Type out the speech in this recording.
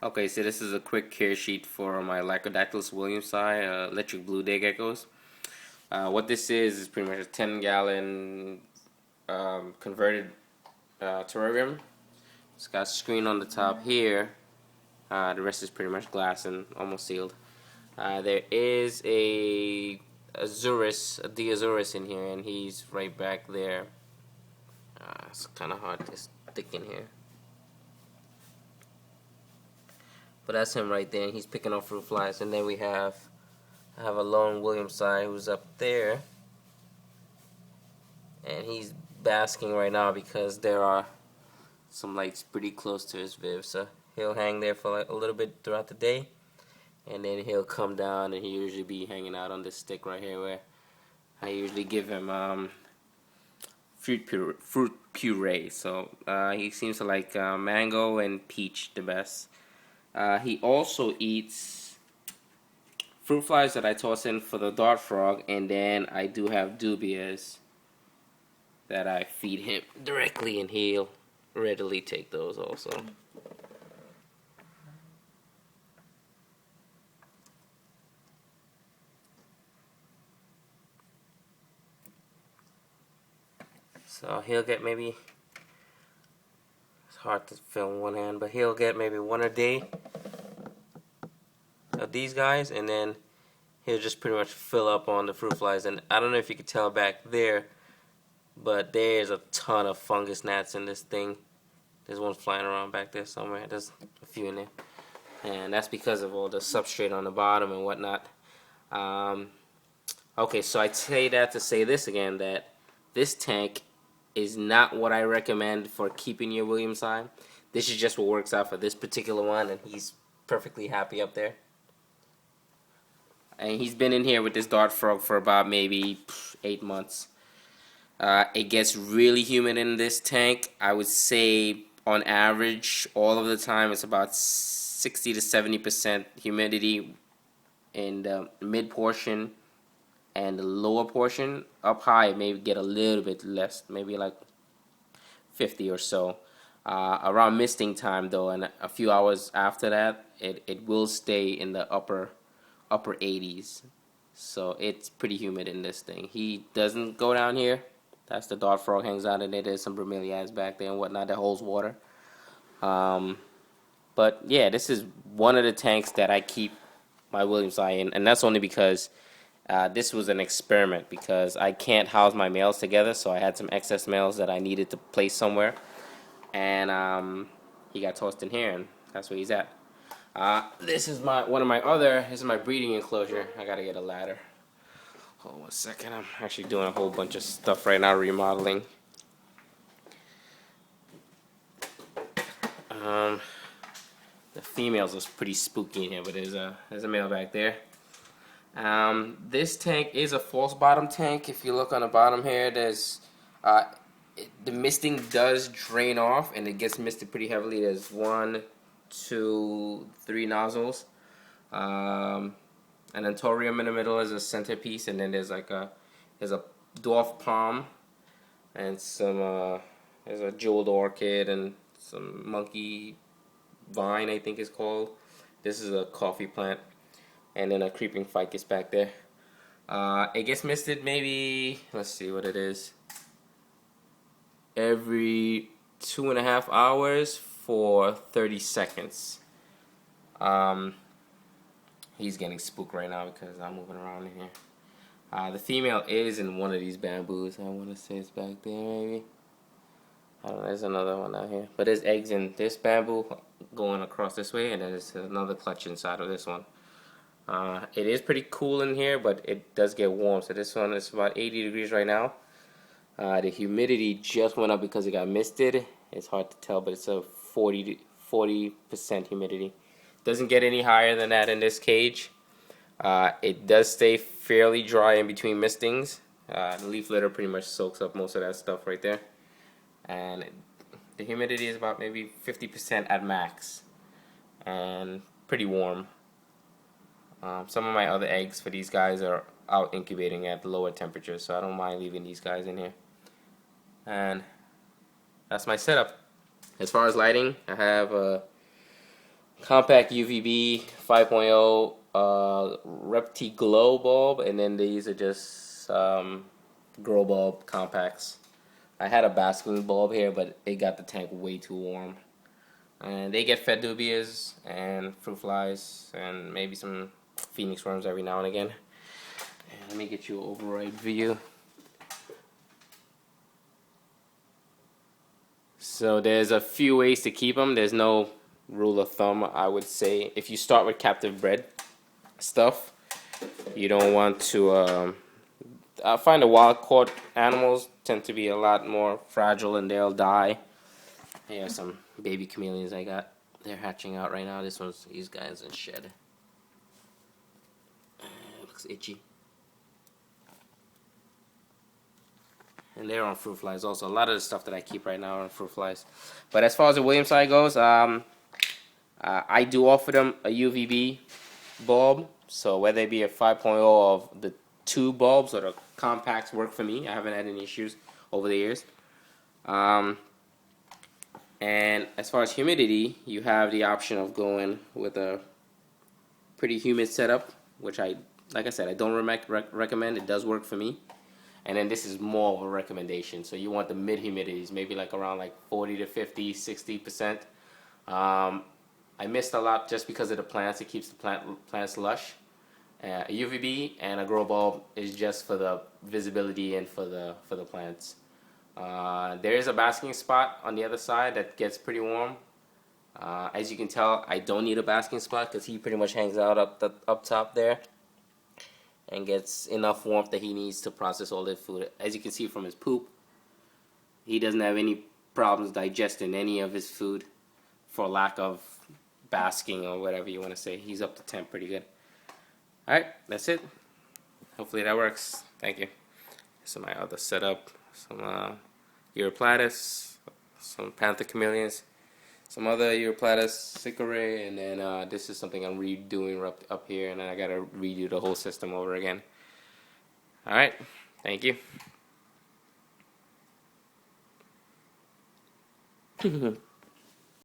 Okay, so this is a quick care sheet for my L.williamsi electric blue DayGeckos. What this is pretty much a 10-gallon converted terrarium. It's got a screen on the top here. The rest is pretty much glass and almost sealed. There is a Azurus in here, and he's right back there. It's kind of hard to stick in here. But that's him right there, and he's picking off fruit flies. And then I have a L.williamsi who's up there, and he's basking right now because there are some lights pretty close to his viv. So he'll hang there for like a little bit throughout the day, and then he'll come down, and he'll usually be hanging out on this stick right here where I usually give him fruit puree. So he seems to like mango and peach the best. He also eats fruit flies that I toss in for the dart frog, and then I do have dubias that I feed him directly, and he'll readily take those also. So he'll get maybe, it's hard to film one hand, but he'll get maybe one a day of these guys, and then he'll just pretty much fill up on the fruit flies. And I don't know if you can tell back there, but there's a ton of fungus gnats in this thing. There's one flying around back there somewhere. There's a few in there, and that's because of all the substrate on the bottom and whatnot. Okay, so I say that to say this again, that this tank is not what I recommend for keeping your Williamsi. This is just what works out for this particular one, and he's perfectly happy up there. And he's been in here with this dart frog for about maybe 8 months. It gets really humid in this tank. I would say on average, all of the time, it's about 60 to 70% humidity in the mid portion and the lower portion. Up high, maybe get a little bit less, maybe like 50 or so. Around misting time though, and a few hours after that, it will stay in the upper 80s. So it's pretty humid in this thing. He doesn't go down here. That's the dart frog hangs out in it. There's some bromeliads back there and whatnot that holds water. But yeah, this is one of the tanks that I keep my Williamsi in, and that's only because this was an experiment, because I can't house my males together, so I had some excess males that I needed to place somewhere, and he got tossed in here, and that's where he's at. This is this is my breeding enclosure. I gotta get a ladder. Hold on 1 second. I'm actually doing a whole bunch of stuff right now, remodeling. The females is pretty spooky in here, but there's a male back there. This tank is a false bottom tank. If you look on the bottom here, there's the misting does drain off, and it gets misted pretty heavily. There's 1, 2, 3 nozzles. An anthurium in the middle is a centerpiece, and then there's a dwarf palm, and there's a jeweled orchid and some monkey vine, I think it's called. This is a coffee plant, and then a creeping ficus back there. It gets misted maybe, let's see what it is, every 2.5 hours for 30 seconds. He's getting spooked right now because I'm moving around in here. The female is in one of these bamboos. I want to say it's back there maybe. I don't know, there's another one out here. But there's eggs in this bamboo going across this way, and then there's another clutch inside of this one. It is pretty cool in here, but it does get warm. So this one is about 80 degrees right now. The humidity just went up because it got misted. It's hard to tell, but it's a 40% humidity. Doesn't get any higher than that in this cage. It does stay fairly dry in between mistings. The leaf litter pretty much soaks up most of that stuff right there. And the humidity is about maybe 50% at max. And pretty warm. Some of my other eggs for these guys are out incubating at lower temperatures, so I don't mind leaving these guys in here. And that's my setup. As far as lighting, I have a compact UVB 5.0 Repti Glow bulb, and then these are just grow bulb compacts. I had a basking bulb here, but it got the tank way too warm. And they get fed dubias and fruit flies and maybe some phoenix worms every now and again. And let me get you an override view. So there's a few ways to keep them. There's no rule of thumb, I would say. If you start with captive bred stuff, you don't want to I find the wild caught animals tend to be a lot more fragile and they'll die. Here are some baby chameleons I got. They're hatching out right now. These guys in shed. Looks itchy. And they're on fruit flies also. A lot of the stuff that I keep right now are on fruit flies. But as far as the Williamsi goes, I do offer them a UVB bulb. So whether it be a 5.0 of the two bulbs or the compacts work for me. I haven't had any issues over the years. And as far as humidity, you have the option of going with a pretty humid setup, which like I said, I don't recommend. It does work for me. And then this is more of a recommendation. So you want the mid humidities, maybe like around like 40 to 50, 60%. I missed a lot just because of the plants. It keeps the plants lush. A UVB and a grow bulb is just for the visibility and for the plants. There is a basking spot on the other side that gets pretty warm. As you can tell, I don't need a basking spot because he pretty much hangs out up top there and gets enough warmth that he needs to process all that food. As you can see from his poop, he doesn't have any problems digesting any of his food for lack of basking or whatever you want to say. He's up to temp pretty good. Alright, that's it. Hopefully that works. Thank you. This is my other setup. Some Europlatus, some panther chameleons, some other Europlatus cicharae, and then this is something I'm redoing up here, and then I gotta redo the whole system over again. Alright, thank you.